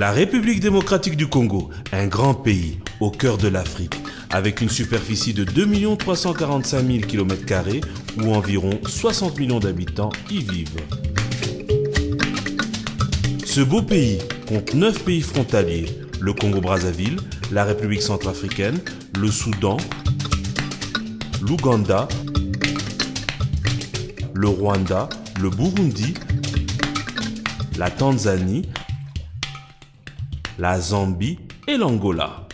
La République démocratique du Congo, un grand pays au cœur de l'Afrique, avec une superficie de 2 345 000 km² où environ 60 millions d'habitants y vivent. Ce beau pays compte 9 pays frontaliers, le Congo-Brazzaville, la République centrafricaine, le Soudan, l'Ouganda, le Rwanda, le Burundi, la Tanzanie, la Zambie et l'Angola.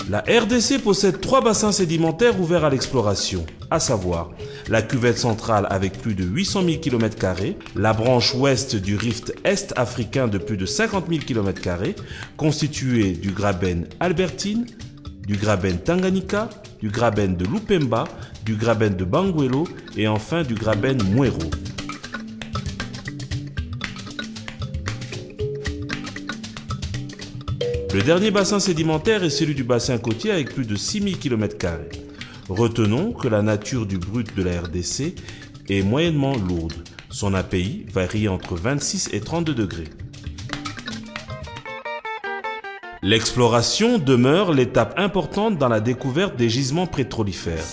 La RDC possède 3 bassins sédimentaires ouverts à l'exploration, à savoir la cuvette centrale avec plus de 800 000 km², la branche ouest du rift est-africain de plus de 50 000 km², constituée du Graben Albertine, du Graben Tanganyika, du Graben de Lupemba, du Graben de Bangweolo et enfin du Graben Mwero. Le dernier bassin sédimentaire est celui du bassin côtier avec plus de 6 000 km². Retenons que la nature du brut de la RDC est moyennement lourde. Son API varie entre 26 et 32 degrés. L'exploration demeure l'étape importante dans la découverte des gisements pétrolifères.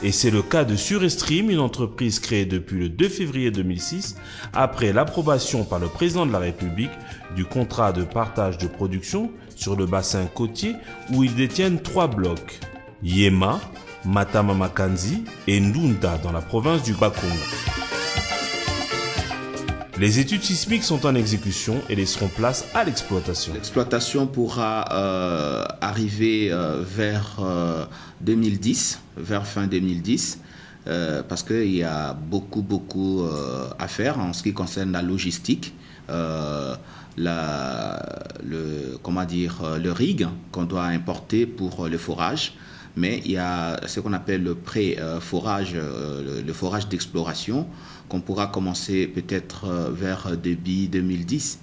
Et c'est le cas de Surestream, une entreprise créée depuis le 2 février 2006, après l'approbation par le président de la République du contrat de partage de production sur le bassin côtier où ils détiennent 3 blocs, Yema, Matama-Makanzi et Ndunda dans la province du Bas-Congo. Les études sismiques sont en exécution et laisseront place à l'exploitation. L'exploitation pourra arriver vers 2010, vers fin 2010, parce qu'il y a beaucoup à faire en ce qui concerne la logistique, le rig qu'on doit importer pour le forage. Mais il y a ce qu'on appelle le pré-forage, le forage d'exploration, qu'on pourra commencer peut-être vers début 2010.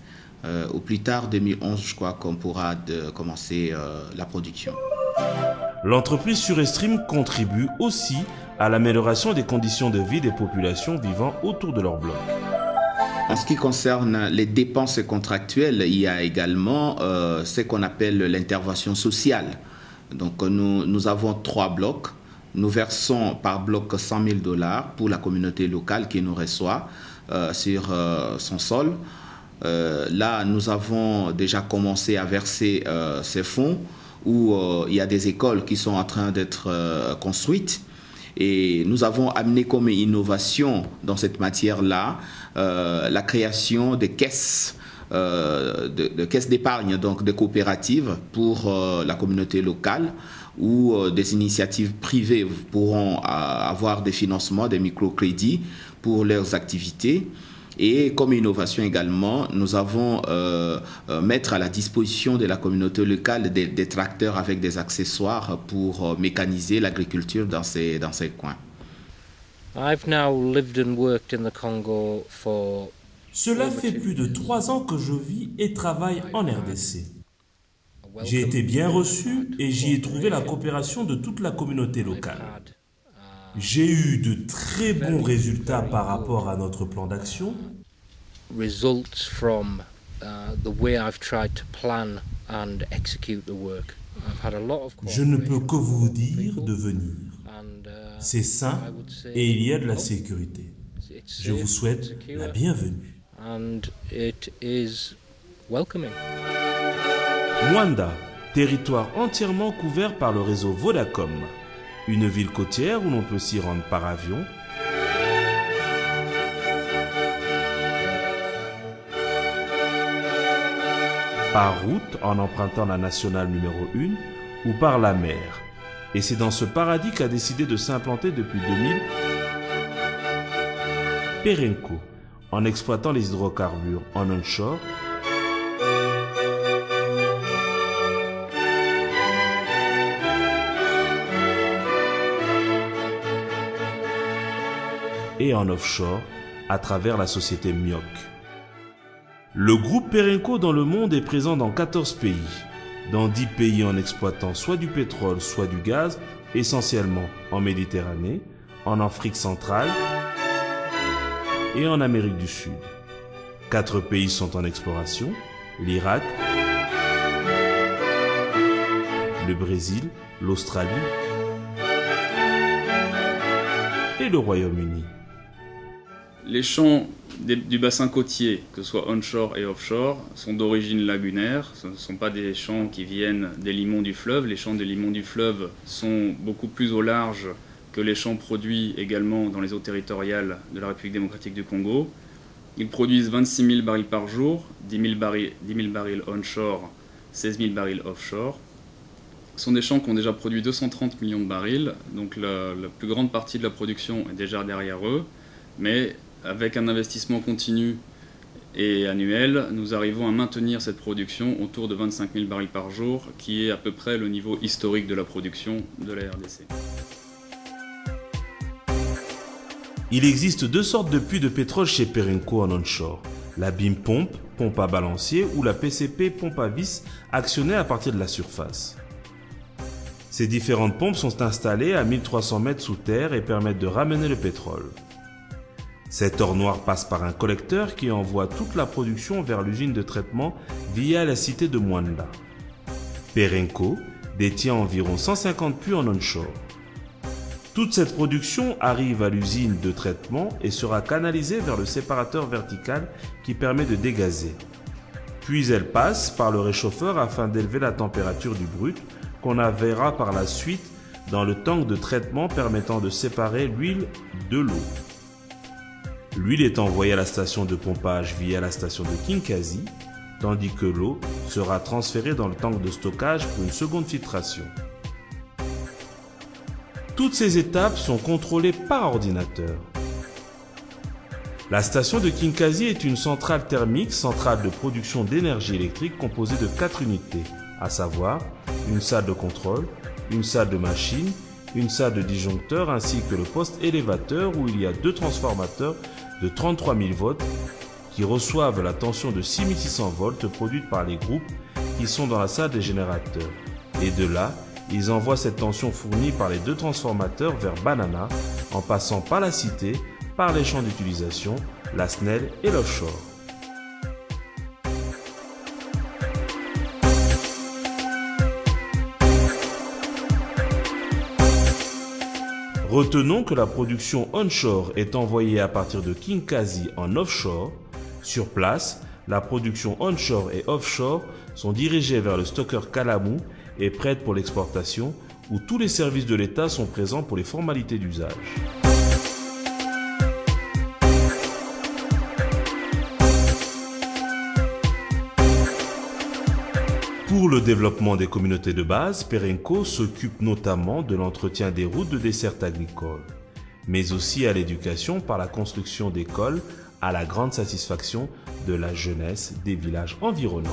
Au plus tard, 2011, je crois qu'on pourra commencer la production. L'entreprise Surestream contribue aussi à l'amélioration des conditions de vie des populations vivant autour de leur bloc. En ce qui concerne les dépenses contractuelles, il y a également ce qu'on appelle l'intervention sociale. Donc nous avons 3 blocs. Nous versons par bloc 100 000 $ pour la communauté locale qui nous reçoit sur son sol. Là, nous avons déjà commencé à verser ces fonds où il y a des écoles qui sont en train d'être construites. Et nous avons amené comme innovation dans cette matière-là la création de caisses. De caisses d'épargne, donc de coopératives pour la communauté locale où des initiatives privées pourront avoir des financements, des microcrédits pour leurs activités. Et comme innovation également, nous avons mettre à la disposition de la communauté locale des tracteurs avec des accessoires pour mécaniser l'agriculture dans ces coins. I've now lived and worked in the Congo for Cela fait plus de 3 ans que je vis et travaille en RDC. J'ai été bien reçu et j'y ai trouvé la coopération de toute la communauté locale. J'ai eu de très bons résultats par rapport à notre plan d'action. Results from the way I've tried to plan and execute the work. I've had a lot of Je ne peux que vous dire de venir. C'est sain et il y a de la sécurité. Je vous souhaite la bienvenue. And it is welcoming. Mwanda, territoire entièrement couvert par le réseau Vodacom. Une ville côtière où l'on peut s'y rendre par avion. Par route en empruntant la nationale numéro 1 ou par la mer. Et c'est dans ce paradis qu'a décidé de s'implanter depuis 2000 Perenco, en exploitant les hydrocarbures en onshore, et en offshore à travers la société Mioc. Le groupe Perenco dans le monde est présent dans 14 pays, dans 10 pays en exploitant soit du pétrole, soit du gaz, essentiellement en Méditerranée, en Afrique centrale et en Amérique du Sud. 4 pays sont en exploration: l'Irak, le Brésil, l'Australie et le Royaume-Uni. Les champs du bassin côtier, que ce soit onshore et offshore, sont d'origine lagunaire. Ce ne sont pas des champs qui viennent des limons du fleuve. Les champs des limons du fleuve sont beaucoup plus au large que les champs produits également dans les eaux territoriales de la République démocratique du Congo. Ils produisent 26 000 barils par jour, 10 000 barils onshore, 16 000 barils offshore. Ce sont des champs qui ont déjà produit 230 millions de barils, donc la plus grande partie de la production est déjà derrière eux, mais avec un investissement continu et annuel, nous arrivons à maintenir cette production autour de 25 000 barils par jour, qui est à peu près le niveau historique de la production de la RDC. Il existe 2 sortes de puits de pétrole chez Perenco en onshore: la BIM pompe, pompe à balancier, ou la PCP, pompe à vis, actionnée à partir de la surface. Ces différentes pompes sont installées à 1300 mètres sous terre et permettent de ramener le pétrole. Cet or noir passe par un collecteur qui envoie toute la production vers l'usine de traitement via la cité de Mwanda. Perenco détient environ 150 puits en onshore. Toute cette production arrive à l'usine de traitement et sera canalisée vers le séparateur vertical qui permet de dégazer. Puis elle passe par le réchauffeur afin d'élever la température du brut, qu'on verra par la suite dans le tank de traitement permettant de séparer l'huile de l'eau. L'huile est envoyée à la station de pompage via la station de Kinkazi, tandis que l'eau sera transférée dans le tank de stockage pour une seconde filtration. Toutes ces étapes sont contrôlées par ordinateur. La station de Kinkazi est une centrale thermique, centrale de production d'énergie électrique composée de 4 unités, à savoir une salle de contrôle, une salle de machine, une salle de disjoncteur ainsi que le poste élévateur où il y a 2 transformateurs de 33 000 volts qui reçoivent la tension de 6600 volts produite par les groupes qui sont dans la salle des générateurs. Et de là, ils envoient cette tension fournie par les 2 transformateurs vers Banana en passant par la cité, par les champs d'utilisation, la SNEL et l'offshore. Retenons que la production onshore est envoyée à partir de Kinkazi en offshore. Sur place, la production onshore et offshore sont dirigées vers le stockeur Kalamu et prêtes pour l'exportation, où tous les services de l'État sont présents pour les formalités d'usage. Pour le développement des communautés de base, Perenco s'occupe notamment de l'entretien des routes de desserte agricole, mais aussi à l'éducation par la construction d'écoles à la grande satisfaction de la jeunesse des villages environnants.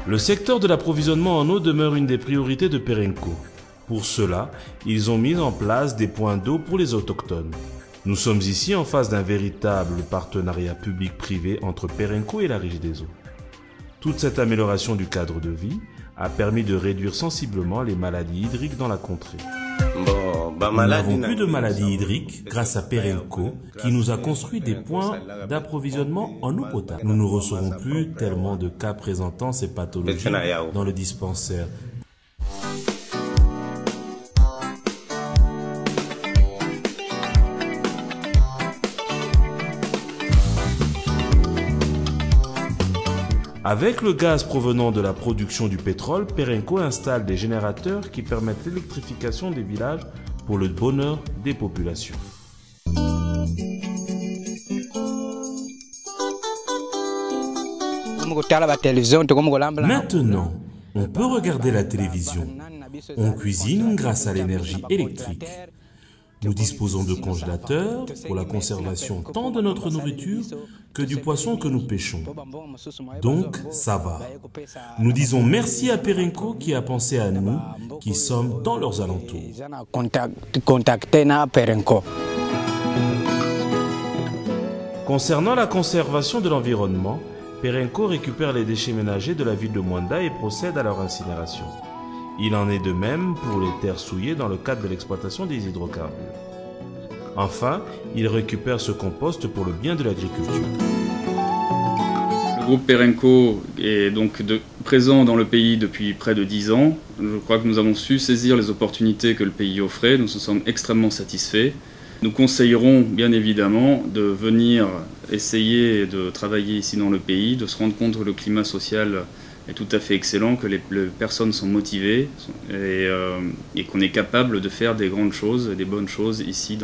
Le secteur de l'approvisionnement en eau demeure une des priorités de Perenco. Pour cela, ils ont mis en place des points d'eau pour les autochtones. Nous sommes ici en face d'un véritable partenariat public-privé entre Perenco et la Régie des eaux. Toute cette amélioration du cadre de vie a permis de réduire sensiblement les maladies hydriques dans la contrée. Nous n'avons plus de maladies hydriques grâce à Perenco qui nous a construit des points d'approvisionnement en eau potable. Nous ne recevons plus tellement de cas présentant ces pathologies dans le dispensaire. Avec le gaz provenant de la production du pétrole, Perenco installe des générateurs qui permettent l'électrification des villages pour le bonheur des populations. Maintenant, on peut regarder la télévision. On cuisine grâce à l'énergie électrique. Nous disposons de congélateurs pour la conservation tant de notre nourriture que du poisson que nous pêchons. Donc, ça va. Nous disons merci à Perenco qui a pensé à nous, qui sommes dans leurs alentours. Concernant la conservation de l'environnement, Perenco récupère les déchets ménagers de la ville de Mwanda et procède à leur incinération. Il en est de même pour les terres souillées dans le cadre de l'exploitation des hydrocarbures. Enfin, il récupère ce compost pour le bien de l'agriculture. Le groupe Perenco est donc présent dans le pays depuis près de 10 ans. Je crois que nous avons su saisir les opportunités que le pays offrait. Nous en sommes extrêmement satisfaits. Nous conseillerons bien évidemment de venir essayer de travailler ici dans le pays, de se rendre compte que le climat social est tout à fait excellent, que les personnes sont motivées et qu'on est capable de faire des grandes choses, des bonnes choses ici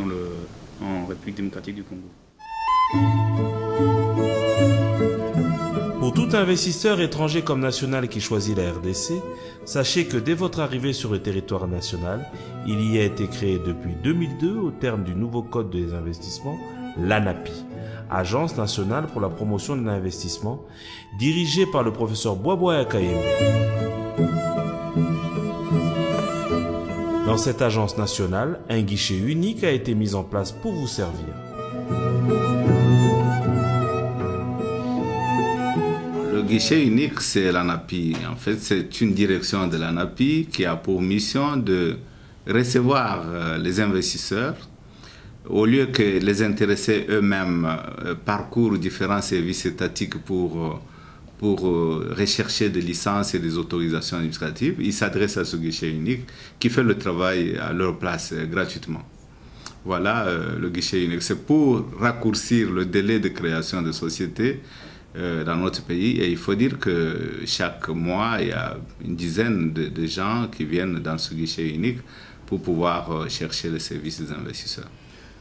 en République démocratique du Congo. Pour tout investisseur étranger comme national qui choisit la RDC, sachez que dès votre arrivée sur le territoire national, il y a été créé depuis 2002 au terme du nouveau code des investissements, l'ANAPI, Agence nationale pour la promotion de l'investissement, dirigée par le professeur Boaboya Kayembe. Dans cette agence nationale, un guichet unique a été mis en place pour vous servir. Le guichet unique, c'est l'ANAPI. En fait, c'est une direction de l'ANAPI qui a pour mission de recevoir les investisseurs au lieu que les intéressés eux-mêmes parcourent différents services étatiques pour rechercher des licences et des autorisations administratives. Ils s'adressent à ce guichet unique qui fait le travail à leur place gratuitement. Voilà le guichet unique. C'est pour raccourcir le délai de création de sociétés dans notre pays. Et il faut dire que chaque mois, il y a une dizaine de gens qui viennent dans ce guichet unique pour pouvoir chercher les services des investisseurs.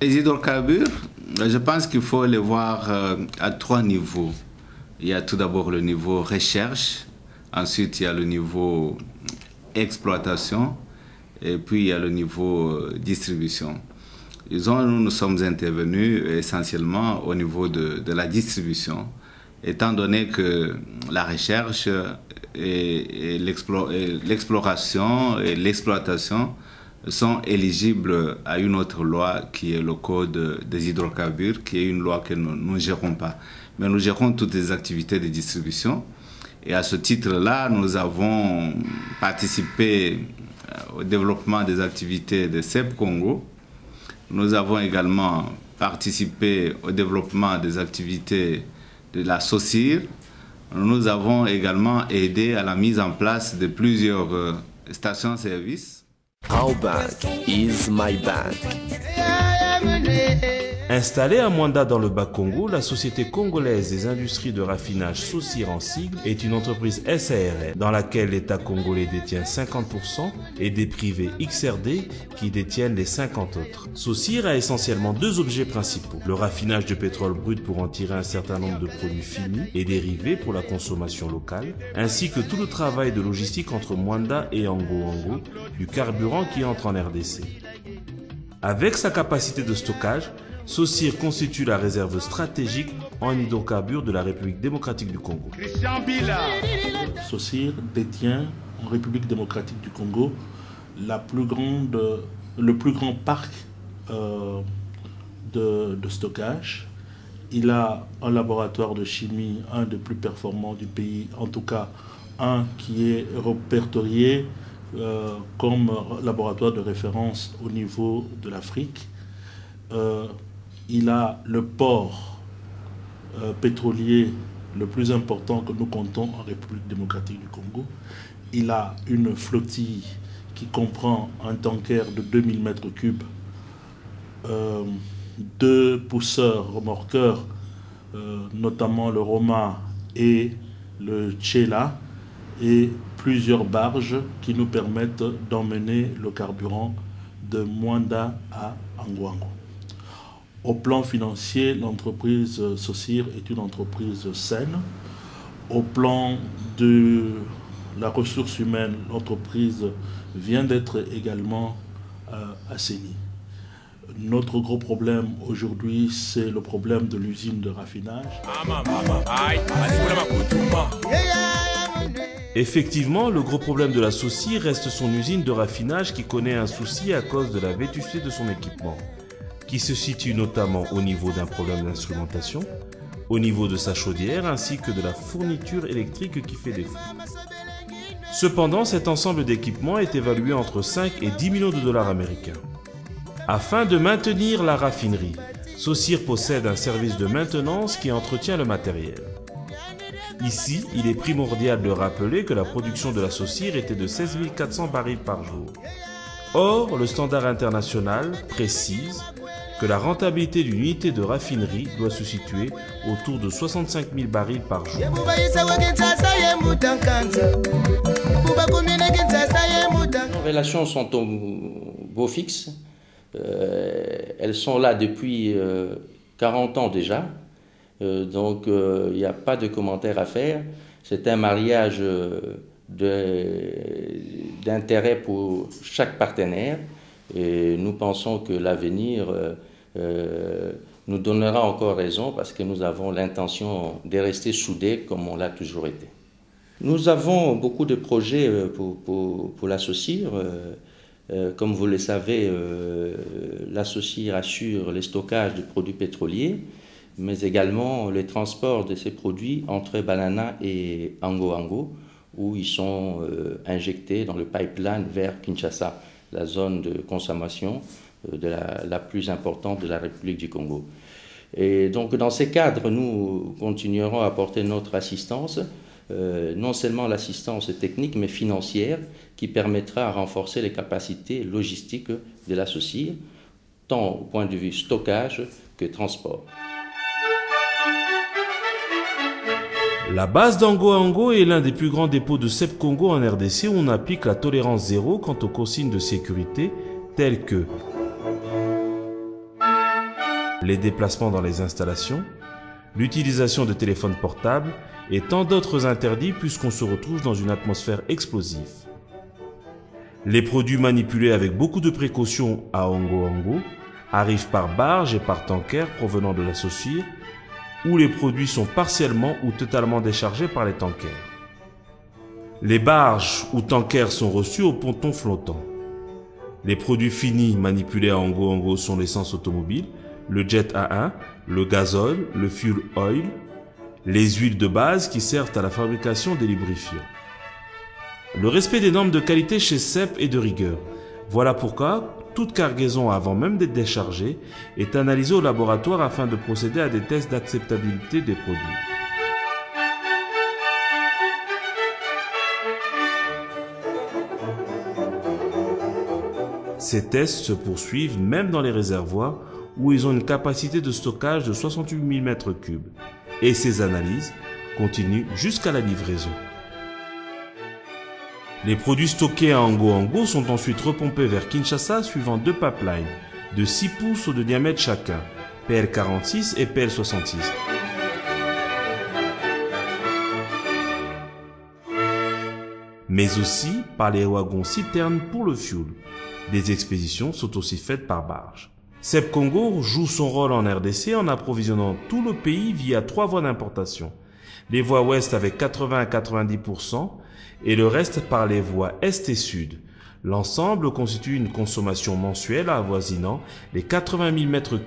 Les hydrocarbures, je pense qu'il faut les voir à 3 niveaux. Il y a tout d'abord le niveau recherche, ensuite il y a le niveau exploitation et puis il y a le niveau distribution. Nous sommes intervenus essentiellement au niveau de la distribution, étant donné que la recherche et l'exploration et l'exploitation sont éligibles à une autre loi qui est le Code des hydrocarbures, qui est une loi que nous ne gérons pas. Mais nous gérons toutes les activités de distribution. Et à ce titre-là, nous avons participé au développement des activités de CEP Congo. Nous avons également participé au développement des activités de la SOCIR. Nous avons également aidé à la mise en place de plusieurs stations-service. How bank is my bank? Installée à Mwanda dans le Bas-Congo, la Société congolaise des industries de raffinage SOCIR en sigle est une entreprise SARL dans laquelle l'État congolais détient 50% et des privés XRD qui détiennent les 50 autres. SOCIR a essentiellement 2 objets principaux, le raffinage de pétrole brut pour en tirer un certain nombre de produits finis et dérivés pour la consommation locale, ainsi que tout le travail de logistique entre Mwanda et Ango du carburant qui entre en RDC. Avec sa capacité de stockage, SOCIR constitue la réserve stratégique en hydrocarbures de la République démocratique du Congo. SOCIR détient en République démocratique du Congo le plus grand parc de stockage. Il a un laboratoire de chimie, un des plus performants du pays, en tout cas un qui est répertorié comme laboratoire de référence au niveau de l'Afrique. Il a le port pétrolier le plus important que nous comptons en République démocratique du Congo. Il a une flottille qui comprend un tanker de 2000 m3, 2 pousseurs remorqueurs, notamment le Roma et le Tchela, et plusieurs barges qui nous permettent d'emmener le carburant de Mwanda à Ango. Au plan financier, l'entreprise SOCIR est une entreprise saine. Au plan de la ressource humaine, l'entreprise vient d'être également assainie. Notre gros problème aujourd'hui, c'est le problème de l'usine de raffinage. Effectivement, le gros problème de la SOCIR reste son usine de raffinage qui connaît un souci à cause de la vétusté de son équipement, qui se situe notamment au niveau d'un problème d'instrumentation, au niveau de sa chaudière ainsi que de la fourniture électrique qui fait défaut. Cependant, cet ensemble d'équipements est évalué entre 5 et 10 millions de dollars américains. Afin de maintenir la raffinerie, Saucire possède un service de maintenance qui entretient le matériel. Ici, il est primordial de rappeler que la production de la Saucire était de 16 400 barils par jour. Or, le standard international précise que la rentabilité d'une unité de raffinerie doit se situer autour de 65 000 barils par jour. Les relations sont au beau fixe. Elles sont là depuis 40 ans déjà. Donc il n'y a pas de commentaire à faire. C'est un mariage d'intérêt pour chaque partenaire. Et nous pensons que l'avenir nous donnera encore raison parce que nous avons l'intention de rester soudés comme on l'a toujours été. Nous avons beaucoup de projets pour la Saucire. Comme vous le savez, la Saucire assure le stockage de produits pétroliers, mais également le transport de ces produits entre Banana et Ango, où ils sont injectés dans le pipeline vers Kinshasa, la zone de consommation la plus importante de la République du Congo. Et donc dans ces cadres, nous continuerons à apporter notre assistance, non seulement l'assistance technique, mais financière, qui permettra de renforcer les capacités logistiques de la Saucire, tant au point de vue stockage que transport. La base d'Ango est l'un des plus grands dépôts de CEP Congo en RDC où on applique la tolérance zéro quant aux consignes de sécurité telles que les déplacements dans les installations, l'utilisation de téléphones portables et tant d'autres interdits puisqu'on se retrouve dans une atmosphère explosive. Les produits manipulés avec beaucoup de précautions à Ango arrivent par barge et par tanker provenant de la Saucire où les produits sont partiellement ou totalement déchargés par les tankers. Les barges ou tankers sont reçus au ponton flottant. Les produits finis manipulés à Ango sont l'essence automobile, le jet A1, le gazole, le fuel oil, les huiles de base qui servent à la fabrication des lubrifiants. Le respect des normes de qualité chez CEP est de rigueur. Voilà pourquoi toute cargaison avant même d'être déchargée est analysée au laboratoire afin de procéder à des tests d'acceptabilité des produits. Ces tests se poursuivent même dans les réservoirs où ils ont une capacité de stockage de 68 000 m3 et ces analyses continuent jusqu'à la livraison. Les produits stockés à Ango sont ensuite repompés vers Kinshasa suivant deux pipelines de 6 pouces de diamètre chacun, PL46 et PL66. Mais aussi par les wagons citernes pour le fuel. Des expéditions sont aussi faites par barge. CEP Congo joue son rôle en RDC en approvisionnant tout le pays via 3 voies d'importation. Les voies ouest avec 80 à 90% et le reste par les voies est et sud. L'ensemble constitue une consommation mensuelle avoisinant les 80 000 m3.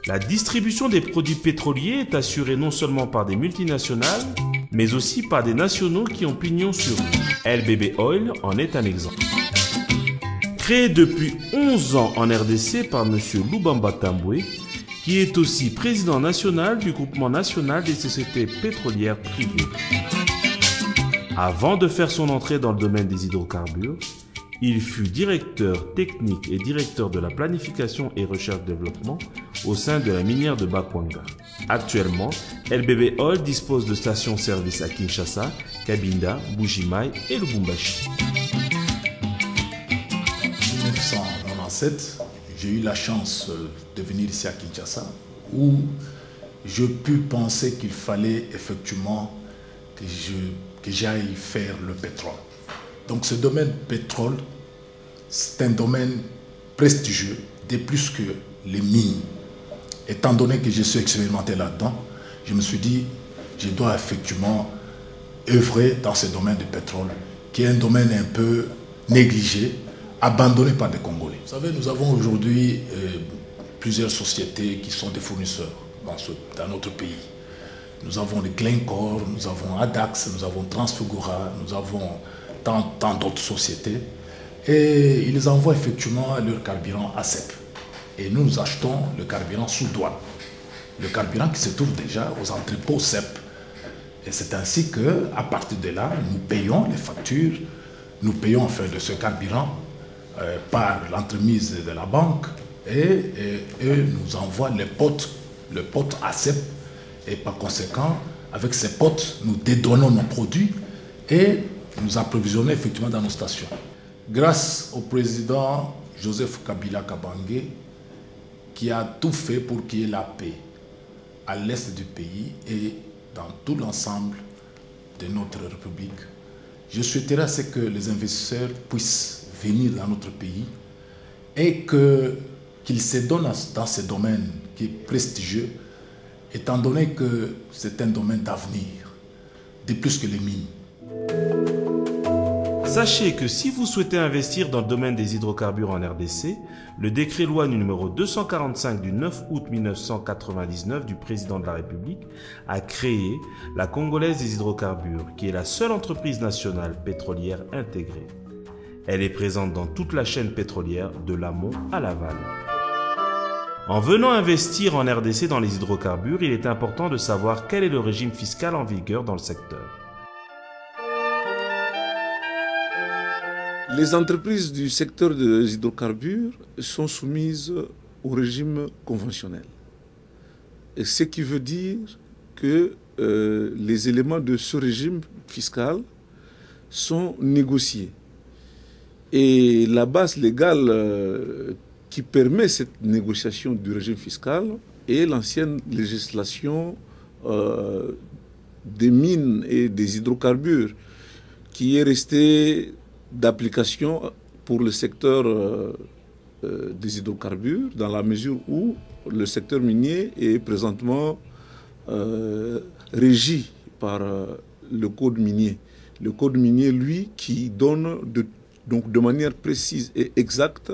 La distribution des produits pétroliers est assurée non seulement par des multinationales, mais aussi par des nationaux qui ont pignon sur rue. LBB Oil en est un exemple. Créé depuis 11 ans en RDC par M. Lubamba Tambwe, qui est aussi président national du groupement national des sociétés pétrolières privées. Avant de faire son entrée dans le domaine des hydrocarbures, il fut directeur technique et directeur de la planification et recherche-développement au sein de la minière de Bakwanga. Actuellement, LBB Oil dispose de stations-service à Kinshasa, Kabinda, Bujimaï et Lubumbashi. En 1997, j'ai eu la chance de venir ici à Kinshasa où je pus penser qu'il fallait effectivement que j'aille faire le pétrole. Donc ce domaine pétrole, c'est un domaine prestigieux, de plus que les mines. Étant donné que je suis expérimenté là-dedans, je me suis dit, je dois effectivement œuvrer dans ce domaine du pétrole, qui est un domaine un peu négligé, abandonné par des Congolais. Vous savez, nous avons aujourd'hui plusieurs sociétés qui sont des fournisseurs dans notre pays. Nous avons les Glencore, nous avons Adax, nous avons Transfigura, nous avons tant d'autres sociétés. Et ils envoient effectivement leur carburant à CEP. Et nous achetons le carburant sous douane. Le carburant qui se trouve déjà aux entrepôts CEP. Et c'est ainsi qu'à partir de là, nous payons les factures, nous payons enfin de ce carburant par l'entremise de la banque et eux nous envoient le pote à CEP. Et par conséquent, avec ces potes, nous dédouanons nos produits et nous approvisionnons effectivement dans nos stations. Grâce au président Joseph Kabila Kabange, qui a tout fait pour qu'il y ait la paix à l'est du pays et dans tout l'ensemble de notre République, je souhaiterais que les investisseurs puissent venir dans notre pays et qu'ils se donnent dans ce domaine qui est prestigieux, étant donné que c'est un domaine d'avenir, de plus que les mines. Sachez que si vous souhaitez investir dans le domaine des hydrocarbures en RDC, le décret-loi numéro 245 du 9 août 1999 du président de la République a créé la Congolaise des hydrocarbures, qui est la seule entreprise nationale pétrolière intégrée. Elle est présente dans toute la chaîne pétrolière de l'amont à l'aval. En venant investir en RDC dans les hydrocarbures, il est important de savoir quel est le régime fiscal en vigueur dans le secteur. Les entreprises du secteur des hydrocarbures sont soumises au régime conventionnel. Et ce qui veut dire que les éléments de ce régime fiscal sont négociés. Et la base légale qui permet cette négociation du régime fiscal est l'ancienne législation des mines et des hydrocarbures qui est restée d'application pour le secteur des hydrocarbures dans la mesure où le secteur minier est présentement régi par le code minier. Le code minier, lui, qui donne donc de manière précise et exacte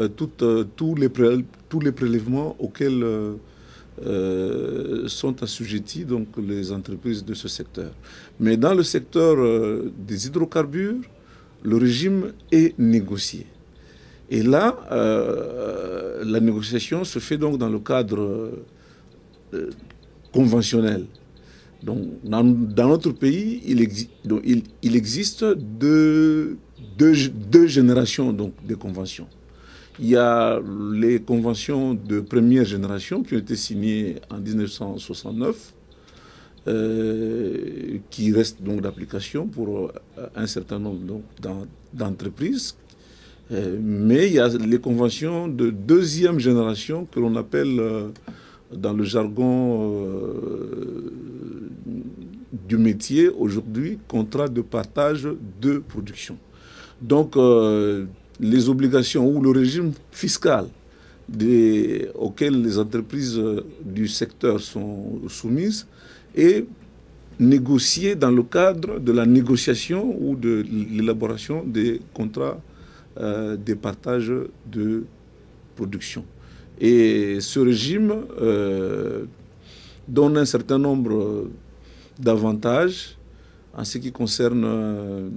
tous les prélèvements auxquels sont assujettis donc, les entreprises de ce secteur. Mais dans le secteur des hydrocarbures, le régime est négocié. Et là, la négociation se fait donc dans le cadre conventionnel. Donc, dans notre pays, il existe deux générations donc, de conventions. Il y a les conventions de première génération qui ont été signées en 1969, qui restent donc d'application pour un certain nombre d'entreprises. Mais il y a les conventions de deuxième génération que l'on appelle dans le jargon du métier aujourd'hui contrat de partage de production. Donc les obligations ou le régime fiscal auxquels les entreprises du secteur sont soumises est négocié dans le cadre de la négociation ou de l'élaboration des contrats de partage de production. Et ce régime donne un certain nombre d'avantages en ce qui concerne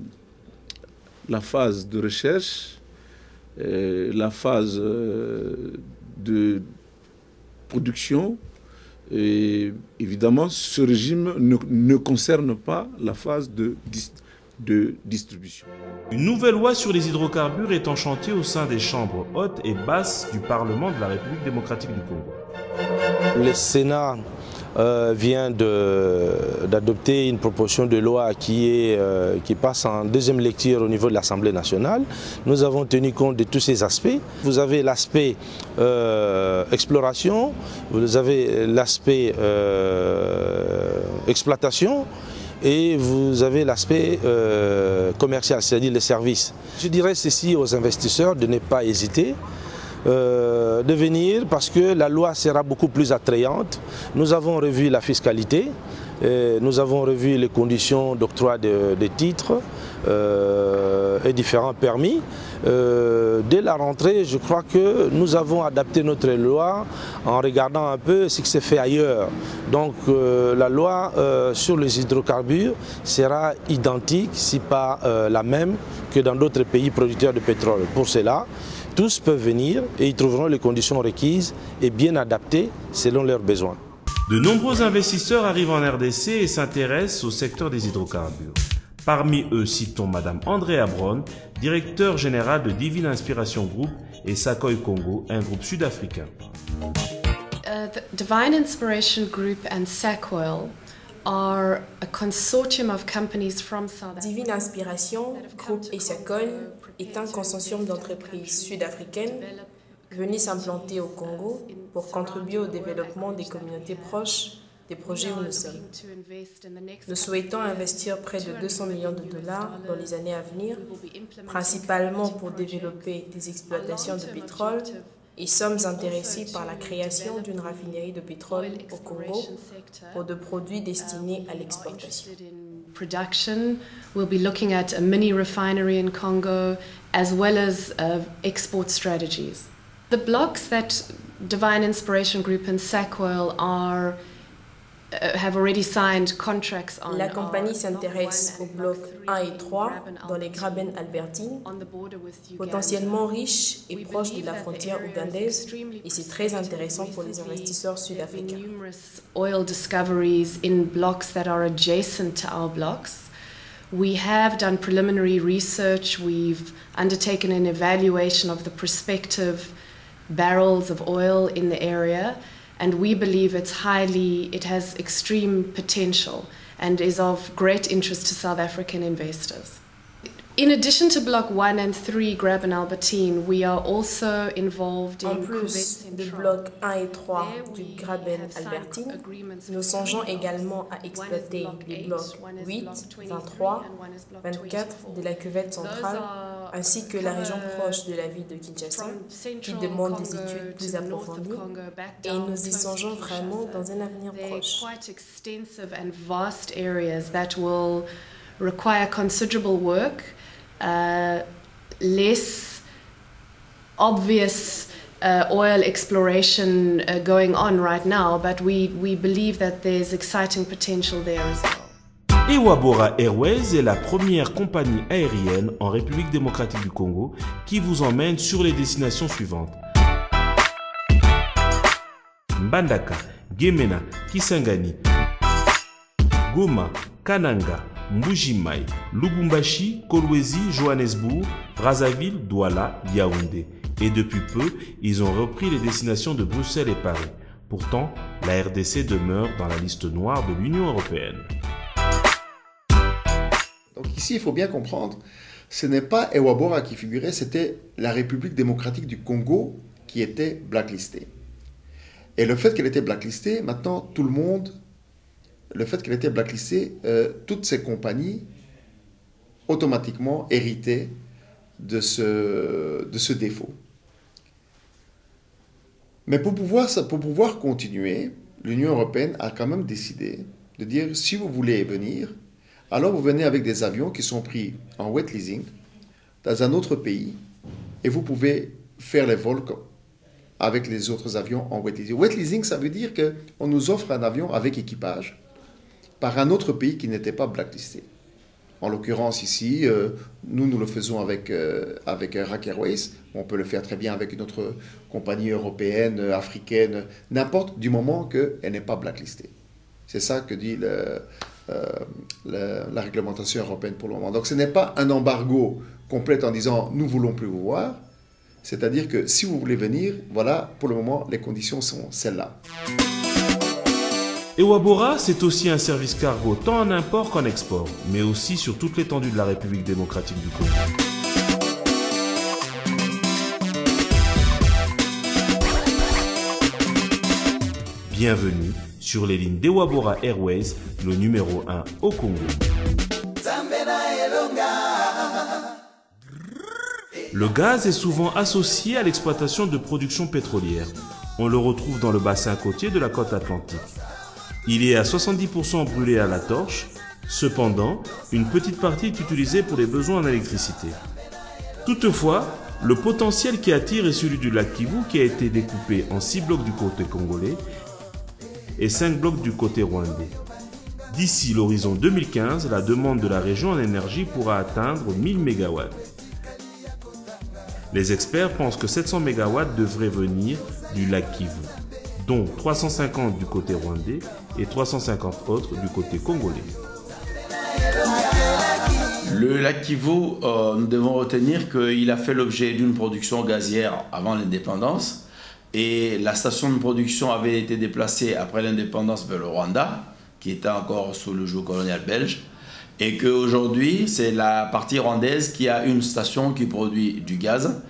la phase de recherche, la phase de production. Et évidemment, ce régime ne concerne pas la phase de distribution. Une nouvelle loi sur les hydrocarbures est en chantier au sein des chambres hautes et basses du Parlement de la République démocratique du Congo. Le Sénat vient d'adopter une proposition de loi qui passe en deuxième lecture au niveau de l'Assemblée nationale. Nous avons tenu compte de tous ces aspects. Vous avez l'aspect exploration, vous avez l'aspect exploitation et vous avez l'aspect commercial, c'est-à-dire les services. Je dirais ceci aux investisseurs de ne pas hésiter. De venir parce que la loi sera beaucoup plus attrayante. Nous avons revu la fiscalité, nous avons revu les conditions d'octroi des titres, et différents permis. Dès la rentrée, je crois que nous avons adapté notre loi en regardant un peu ce qui s'est fait ailleurs. Donc la loi sur les hydrocarbures sera identique, si pas la même, que dans d'autres pays producteurs de pétrole. Pour cela, tous peuvent venir et ils trouveront les conditions requises et bien adaptées selon leurs besoins. De nombreux investisseurs arrivent en RDC et s'intéressent au secteur des hydrocarbures. Parmi eux, citons Madame Andrea Brown, directeur général de Divine Inspiration Group et Sakoi Congo, un groupe sud-africain. The Divine Inspiration Group and Sakoil are a consortium of companies from South Africa. Divine Inspiration Group et Sakoil est un consortium d'entreprises sud-africaines venues s'implanter au Congo pour contribuer au développement des communautés proches des projets où nous sommes. Nous souhaitons investir près de 200 millions de dollars dans les années à venir, principalement pour développer des exploitations de pétrole, et sommes intéressés par la création d'une raffinerie de pétrole au Congo pour des produits destinés à l'exportation. Production, we'll be looking at a mini refinery in Congo as well as export strategies. The blocks that Divine Inspiration Group and Sakoil are have already signed contracts on. La compagnie s'intéresse aux blocs 1 et 3 dans les Graben-Albertine, potentiellement riches et proches de la frontière ougandaise, et c'est très intéressant pour les investisseurs sud-africains. Oil discoveries in blocks that are adjacent to our blocks. We have done preliminary research. We've undertaken an evaluation of the prospective barrels of oil in the area. And we believe it has extreme potential and is of great interest to South African investors. In addition to Block 1 and 3 Graben-Albertine, we are also involved in... En plus de Bloc 1 et 3 du Graben-Albertine, nous songeons également à exploiter les blocs 8, 23, 24 de la cuvette centrale, ainsi que la région proche de la ville de Kinshasa, qui demande des études plus approfondies, et nous y songeons vraiment dans un avenir proche. Require considerable work, less obvious oil exploration going on right now, but we believe that there's exciting potential there as well. Ewabora Airways est la première compagnie aérienne en République démocratique du Congo qui vous emmène sur les destinations suivantes. Mbandaka, Gemena, Kisangani, Goma, Kananga, Mbuji-Mayi, Lubumbashi, Kolwezi, Johannesburg, Brazzaville, Douala, Yaoundé. Et depuis peu, ils ont repris les destinations de Bruxelles et Paris. Pourtant, la RDC demeure dans la liste noire de l'Union européenne. Donc ici, il faut bien comprendre, ce n'est pas Ewabora qui figurait, c'était la République démocratique du Congo qui était blacklistée. Et le fait qu'elle était blacklistée, maintenant, tout le monde... Le fait qu'elle était blacklistée, toutes ces compagnies automatiquement héritaient de ce défaut. Mais pour pouvoir continuer, l'Union européenne a quand même décidé de dire si vous voulez venir, alors vous venez avec des avions qui sont pris en wet leasing dans un autre pays et vous pouvez faire les vols avec les autres avions en wet leasing. Wet leasing, ça veut dire qu'on nous offre un avion avec équipage par un autre pays qui n'était pas blacklisté. En l'occurrence ici, nous le faisons avec RAK Airways. On peut le faire très bien avec une autre compagnie européenne, africaine, n'importe, du moment qu'elle n'est pas blacklistée. C'est ça que dit la réglementation européenne pour le moment. Donc ce n'est pas un embargo complet en disant « nous ne voulons plus vous voir ». C'est-à-dire que si vous voulez venir, voilà, pour le moment, les conditions sont celles-là. Ewabora, c'est aussi un service cargo tant en import qu'en export, mais aussi sur toute l'étendue de la République démocratique du Congo. Bienvenue sur les lignes d'Ewabora Airways, le numéro 1 au Congo. Le gaz est souvent associé à l'exploitation de production pétrolière. On le retrouve dans le bassin côtier de la côte atlantique. Il est à 70% brûlé à la torche, Cependant, une petite partie est utilisée pour les besoins en électricité. Toutefois, le potentiel qui attire est celui du lac Kivu qui a été découpé en 6 blocs du côté congolais et 5 blocs du côté rwandais. D'ici l'horizon 2015, la demande de la région en énergie pourra atteindre 1000 MW. Les experts pensent que 700 MW devraient venir du lac Kivu, dont 350 du côté rwandais et 350 autres du côté congolais. Le lac Kivu, nous devons retenir qu'il a fait l'objet d'une production gazière avant l'indépendance et la station de production avait été déplacée après l'indépendance vers le Rwanda, qui était encore sous le joug colonial belge, et qu'aujourd'hui c'est la partie rwandaise qui a une station qui produit du gaz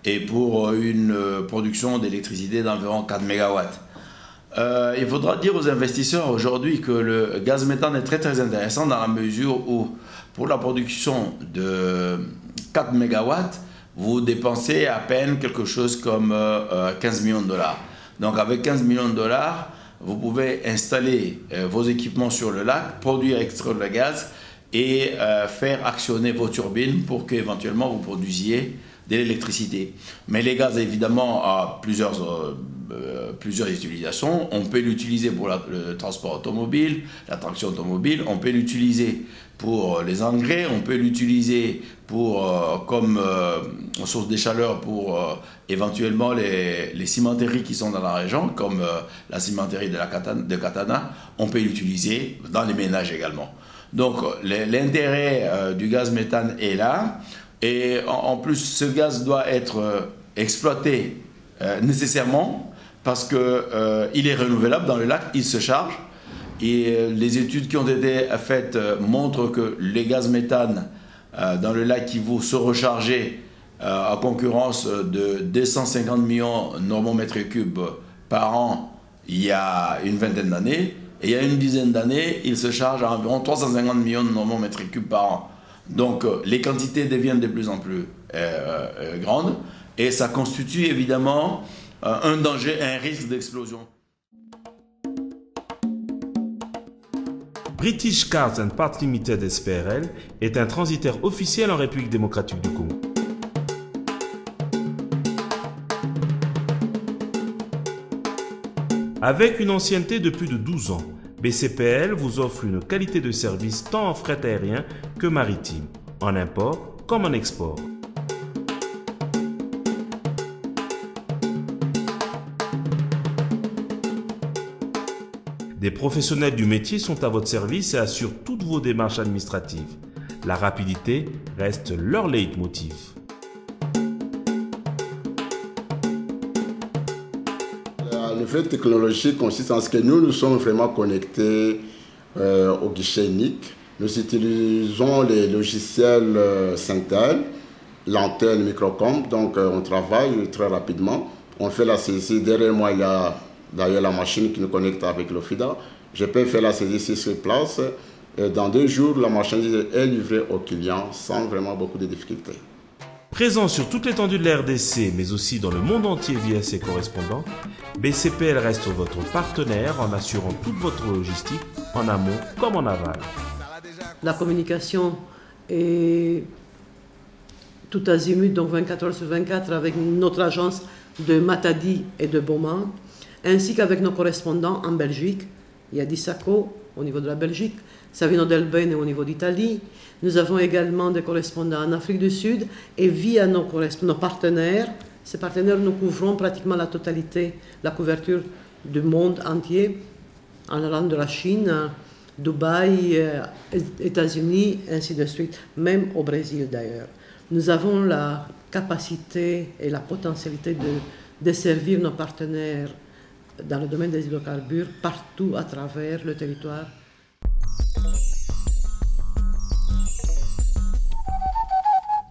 et pour une production d'électricité d'environ 4 MW. Il faudra dire aux investisseurs aujourd'hui que le gaz méthane est très intéressant dans la mesure où pour la production de 4 MW, vous dépensez à peine quelque chose comme 15 millions de dollars. Donc avec 15 millions de dollars, vous pouvez installer vos équipements sur le lac, produire, extraire le gaz et faire actionner vos turbines pour qu'éventuellement vous produisiez de l'électricité. Mais les gaz, évidemment, a plusieurs utilisations. On peut l'utiliser pour le transport automobile, la traction automobile, on peut l'utiliser pour les engrais, on peut l'utiliser comme source de chaleur pour éventuellement les cimenteries qui sont dans la région, comme la cimenterie de Katana, on peut l'utiliser dans les ménages également. Donc l'intérêt du gaz méthane est là, et en plus ce gaz doit être exploité nécessairement parce qu'il est renouvelable dans le lac, il se charge. Et les études qui ont été faites montrent que les gaz méthane dans le lac Kivu se rechargeaient à concurrence de 250 millions de normomètres cubes par an il y a une vingtaine d'années. Et il y a une dizaine d'années, il se charge à environ 350 millions de normomètres cubes par an. Donc les quantités deviennent de plus en plus grandes et ça constitue évidemment un danger, un risque d'explosion. British Cars and Parts Limited SPRL est un transitaire officiel en République démocratique du Congo. Avec une ancienneté de plus de 12 ans, BCPL vous offre une qualité de service tant en fret aérien que maritime, en import comme en export. Des professionnels du métier sont à votre service et assurent toutes vos démarches administratives. La rapidité reste leur leitmotiv. La nouvelle technologie consiste en ce que nous sommes vraiment connectés au guichet unique. Nous utilisons les logiciels Syntel, l'antenne Microcom, donc on travaille très rapidement. On fait la saisie. Derrière moi, il y a d'ailleurs la machine qui nous connecte avec l'OFIDA. Je peux faire la saisie ici sur place. Et dans 2 jours, la marchandise est livrée au client sans vraiment beaucoup de difficultés. Présent sur toute l'étendue de la RDC, mais aussi dans le monde entier via ses correspondants, BCPL reste votre partenaire en assurant toute votre logistique, en amont comme en aval. La communication est tout azimut, donc 24/24, avec notre agence de Matadi et de Beaumont, ainsi qu'avec nos correspondants en Belgique. Il y a Dissako au niveau de la Belgique, Savino del Bene au niveau d'Italie. Nous avons également des correspondants en Afrique du Sud et via nos partenaires, ces partenaires, nous couvrons pratiquement la totalité, la couverture du monde entier, en allant de la Chine, Dubaï, États-Unis, ainsi de suite, même au Brésil d'ailleurs. Nous avons la capacité et la potentialité de desservir nos partenaires dans le domaine des hydrocarbures partout à travers le territoire.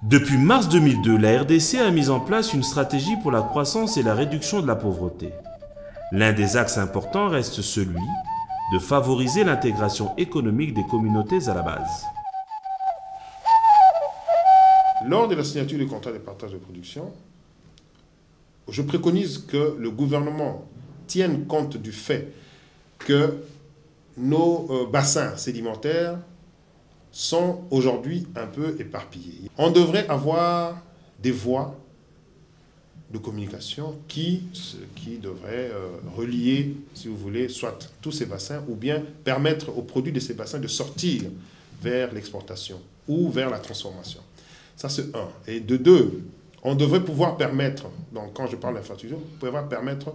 Depuis mars 2002, la RDC a mis en place une stratégie pour la croissance et la réduction de la pauvreté. L'un des axes importants reste celui de favoriser l'intégration économique des communautés à la base. Lors de la signature du contrat de partage de production, je préconise que le gouvernement tienne compte du fait que nos bassins sédimentaires sont aujourd'hui un peu éparpillées. On devrait avoir des voies de communication qui devraient relier, si vous voulez, soit tous ces bassins ou bien permettre aux produits de ces bassins de sortir vers l'exportation ou vers la transformation. Ça, c'est un. Et de deux, on devrait pouvoir permettre, donc quand je parle d'infrastructure, pouvoir permettre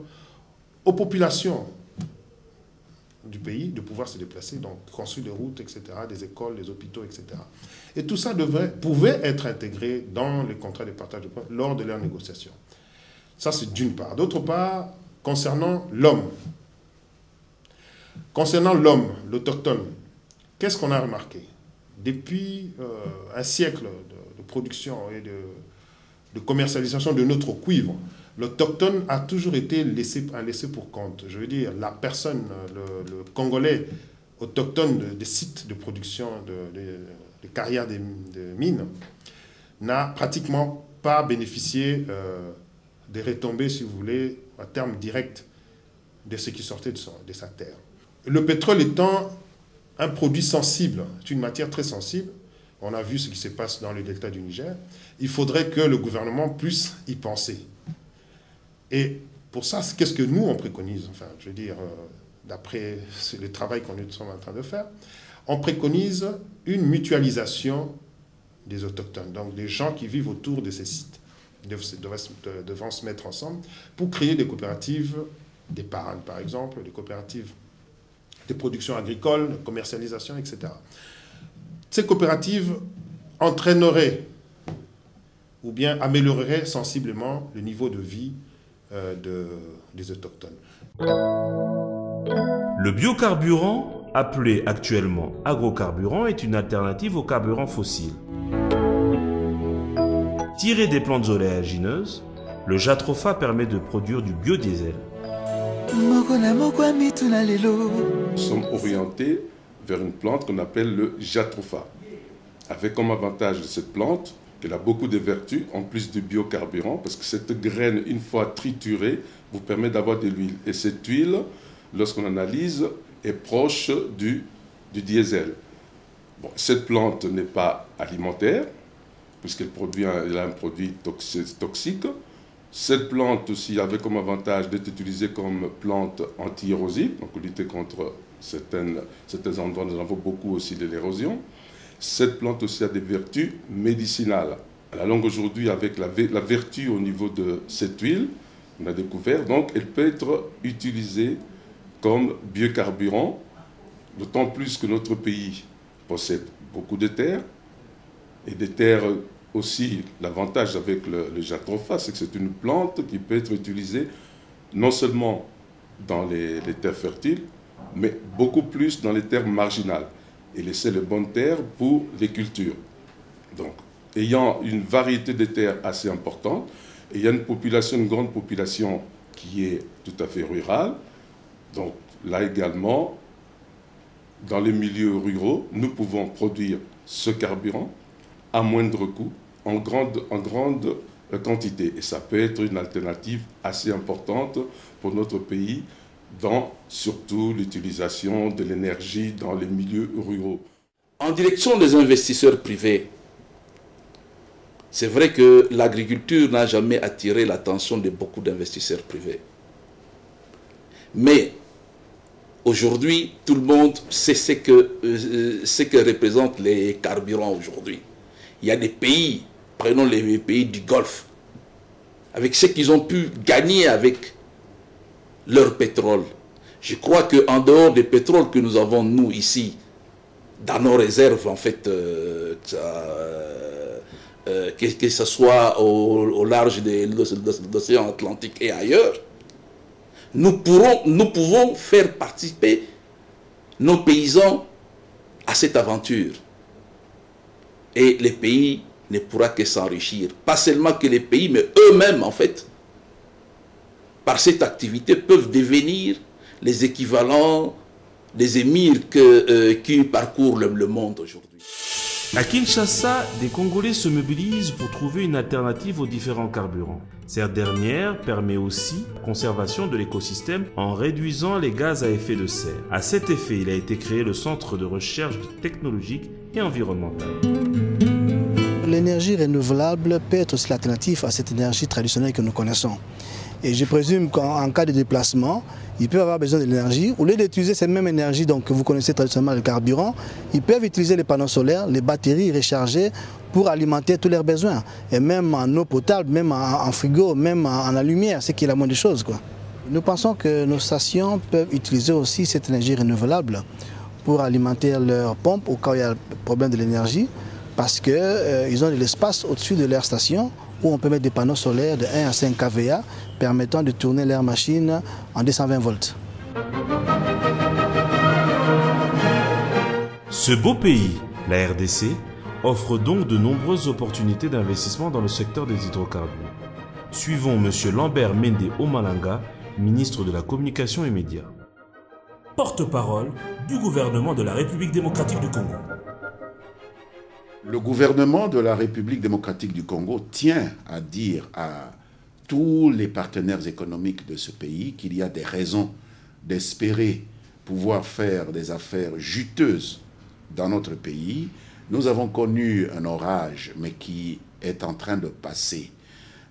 aux populations du pays de pouvoir se déplacer, donc construire des routes, etc., des écoles, des hôpitaux, etc. Et tout ça pouvait être intégré dans les contrats de partage de points lors de leurs négociations. Ça, c'est d'une part. D'autre part, concernant l'homme. Concernant l'homme, l'autochtone, qu'est-ce qu'on a remarqué? Depuis un siècle de production et de commercialisation de notre cuivre, l'autochtone a toujours été un laissé pour compte. Je veux dire, la personne, le Congolais autochtone des sites de production de carrières de mines, n'a pratiquement pas bénéficié des retombées, si vous voulez, à terme direct de ce qui sortait de sa terre. Le pétrole étant un produit sensible, c'est une matière très sensible, on a vu ce qui se passe dans le delta du Niger, il faudrait que le gouvernement puisse y penser. Et pour ça, qu'est-ce que nous, on préconise? Enfin, je veux dire, d'après le travail qu'on est en train de faire, on préconise une mutualisation des autochtones. Donc, des gens qui vivent autour de ces sites devront se mettre ensemble pour créer des coopératives d'épargne, par exemple, des coopératives de production agricole, de commercialisation, etc. Ces coopératives entraîneraient ou bien amélioreraient sensiblement le niveau de vie des autochtones. Le biocarburant, appelé actuellement agrocarburant, est une alternative au carburant fossile. Tiré des plantes oléagineuses, le jatropha permet de produire du biodiesel. Nous sommes orientés vers une plante qu'on appelle le jatropha, avec comme avantage de cette plante qu'elle a beaucoup de vertus, en plus du biocarburant, parce que cette graine, une fois triturée, vous permet d'avoir de l'huile. Et cette huile, lorsqu'on analyse, est proche du diesel. Bon, cette plante n'est pas alimentaire, puisqu'elle a un produit toxique. Cette plante aussi avait comme avantage d'être utilisée comme plante anti-érosive, donc lutter contre certains endroits, nous en avons beaucoup aussi de l'érosion. Cette plante aussi a des vertus médicinales. À la longue aujourd'hui, avec la vertu au niveau de cette huile, on a découvert, donc elle peut être utilisée comme biocarburant, d'autant plus que notre pays possède beaucoup de terres, et des terres aussi, l'avantage avec le jatropha, c'est que c'est une plante qui peut être utilisée non seulement dans les terres fertiles, mais beaucoup plus dans les terres marginales, et laisser les bonnes terres pour les cultures. Donc, ayant une variété de terres assez importante, et il y a une grande population qui est tout à fait rurale, donc là également, dans les milieux ruraux, nous pouvons produire ce carburant à moindre coût, en grande quantité. Et ça peut être une alternative assez importante pour notre pays dans surtout l'utilisation de l'énergie dans les milieux ruraux. En direction des investisseurs privés, c'est vrai que l'agriculture n'a jamais attiré l'attention de beaucoup d'investisseurs privés. Mais aujourd'hui, tout le monde sait ce que représentent les carburants aujourd'hui. Il y a des pays, prenons les pays du Golfe, avec ce qu'ils ont pu gagner avec leur pétrole. Je crois qu'en dehors des pétroles que nous avons, nous, ici, dans nos réserves, en fait, que ce soit au large de l'océan Atlantique et ailleurs, nous pouvons faire participer nos paysans à cette aventure. Et les pays ne pourront que s'enrichir. Pas seulement que les pays, mais eux-mêmes, en fait, par cette activité, peuvent devenir les équivalents des émirs qui parcourent le monde aujourd'hui. À Kinshasa, des Congolais se mobilisent pour trouver une alternative aux différents carburants. Cette dernière permet aussi la conservation de l'écosystème en réduisant les gaz à effet de serre. À cet effet, il a été créé le Centre de recherche technologique et environnementale. L'énergie renouvelable peut être aussi l'alternative à cette énergie traditionnelle que nous connaissons. Et je présume qu'en cas de déplacement, ils peuvent avoir besoin de l'énergie. Au lieu d'utiliser cette même énergie donc, que vous connaissez traditionnellement, le carburant, ils peuvent utiliser les panneaux solaires, les batteries rechargées pour alimenter tous leurs besoins. Et même en eau potable, même en frigo, même en la lumière, c'est qui est la moindre des choses, quoi. Nous pensons que nos stations peuvent utiliser aussi cette énergie renouvelable pour alimenter leurs pompes au cas où il y a un problème de l'énergie, parce qu'ils ont de l'espace au-dessus de leur station où on peut mettre des panneaux solaires de 1 à 5 kVA permettant de tourner leur machine en 220 volts. Ce beau pays, la RDC, offre donc de nombreuses opportunités d'investissement dans le secteur des hydrocarbures. Suivons M. Lambert Mende Omalanga, ministre de la Communication et Médias. Porte-parole du gouvernement de la République démocratique du Congo. Le gouvernement de la République démocratique du Congo tient à dire à tous les partenaires économiques de ce pays qu'il y a des raisons d'espérer pouvoir faire des affaires juteuses dans notre pays. Nous avons connu un orage, mais qui est en train de passer.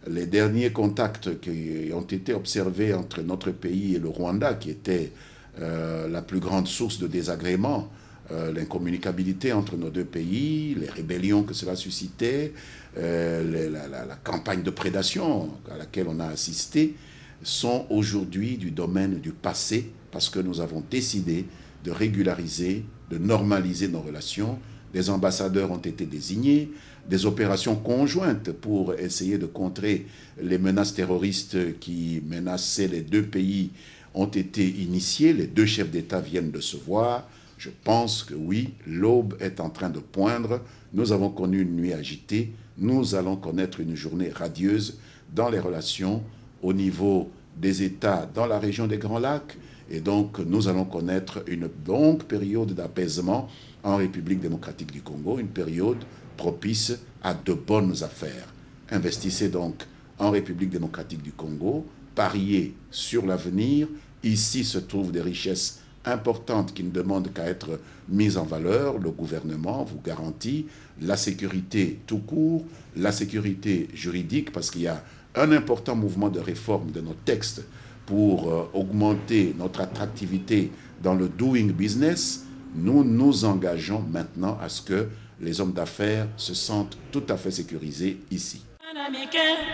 Les derniers contacts qui ont été observés entre notre pays et le Rwanda, qui était la plus grande source de désagrément, l'incommunicabilité entre nos deux pays, les rébellions que cela suscitait, la campagne de prédation à laquelle on a assisté, sont aujourd'hui du domaine du passé parce que nous avons décidé de régulariser, de normaliser nos relations. Des ambassadeurs ont été désignés, des opérations conjointes pour essayer de contrer les menaces terroristes qui menaçaient les deux pays ont été initiées. Les deux chefs d'État viennent de se voir. Je pense que oui, l'aube est en train de poindre. Nous avons connu une nuit agitée. Nous allons connaître une journée radieuse dans les relations au niveau des États dans la région des Grands Lacs. Et donc, nous allons connaître une longue période d'apaisement en République démocratique du Congo, une période propice à de bonnes affaires. Investissez donc en République démocratique du Congo, pariez sur l'avenir. Ici se trouvent des richesses importantes qui ne demandent qu'à être mises en valeur. Le gouvernement vous garantit la sécurité tout court, la sécurité juridique, parce qu'il y a un important mouvement de réforme de nos textes pour augmenter notre attractivité dans le doing business. Nous nous engageons maintenant à ce que les hommes d'affaires se sentent tout à fait sécurisés ici.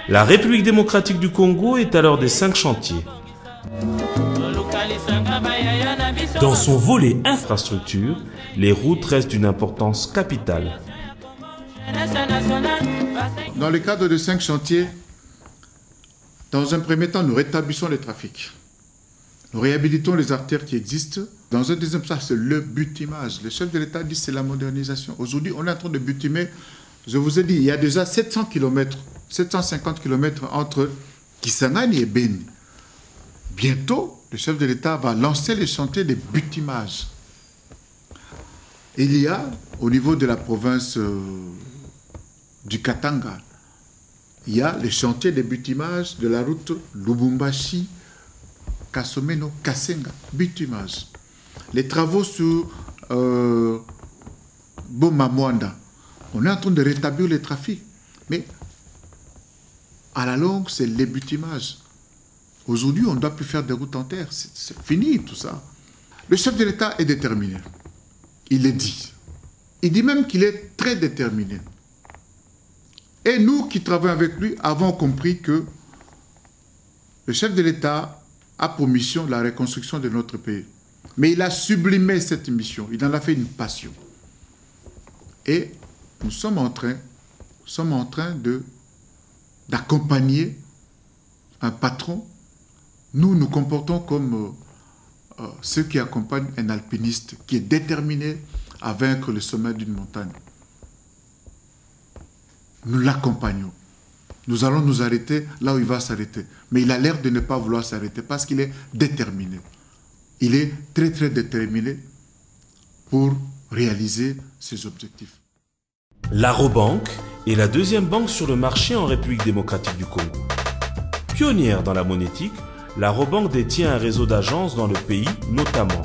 La République démocratique du Congo est alors des 5 chantiers. Dans son volet infrastructure, les routes restent d'une importance capitale. Dans le cadre de 5 chantiers, dans un premier temps, nous rétablissons le trafic. Nous réhabilitons les artères qui existent. Dans un deuxième temps, c'est le butimage. Le chef de l'État dit que c'est la modernisation. Aujourd'hui, on est en train de butimer. Je vous ai dit, il y a déjà 700 km, 750 km entre Kisangani et Beni. Bientôt, le chef de l'État va lancer les chantiers de butimage. Il y a, au niveau de la province du Katanga, il y a les chantiers de butimage de la route Lubumbashi, Kasomeno, Kasenga, butimage. Les travaux sur Boma-Mwanda, on est en train de rétablir le trafic. Mais à la longue, c'est les butimages. Aujourd'hui, on ne doit plus faire des routes en terre. C'est fini tout ça. Le chef de l'État est déterminé. Il le dit. Il dit même qu'il est très déterminé. Et nous qui travaillons avec lui avons compris que le chef de l'État a pour mission la reconstruction de notre pays. Mais il a sublimé cette mission. Il en a fait une passion. Et nous sommes en train d'accompagner un patron. Nous nous comportons comme ceux qui accompagnent un alpiniste qui est déterminé à vaincre le sommet d'une montagne. Nous l'accompagnons. Nous allons nous arrêter là où il va s'arrêter. Mais il a l'air de ne pas vouloir s'arrêter parce qu'il est déterminé. Il est très très déterminé pour réaliser ses objectifs. La Robank est la deuxième banque sur le marché en République démocratique du Congo. Pionnière dans la monétique, la Robank détient un réseau d'agences dans le pays, notamment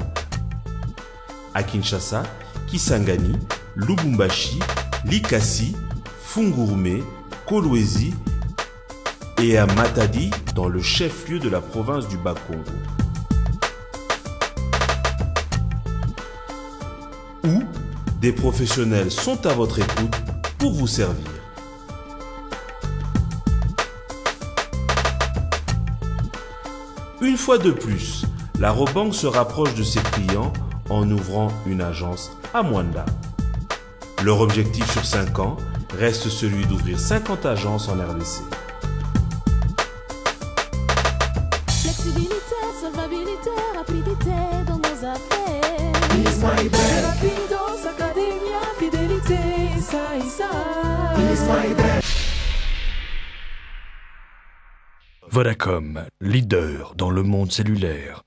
à Kinshasa, Kisangani, Lubumbashi, Likasi, Fungourme, Kolwezi et à Matadi dans le chef-lieu de la province du Bas-Congo. Où des professionnels sont à votre écoute pour vous servir. Une fois de plus, la Robank se rapproche de ses clients en ouvrant une agence à Mwanda. Leur objectif sur 5 ans reste celui d'ouvrir 50 agences en RDC. Flexibilité, solvabilité, rapidité dans nos affaires. Is my best. Rapidos, Academia, fidélité, ça. Is my best. Vodacom, leader dans le monde cellulaire.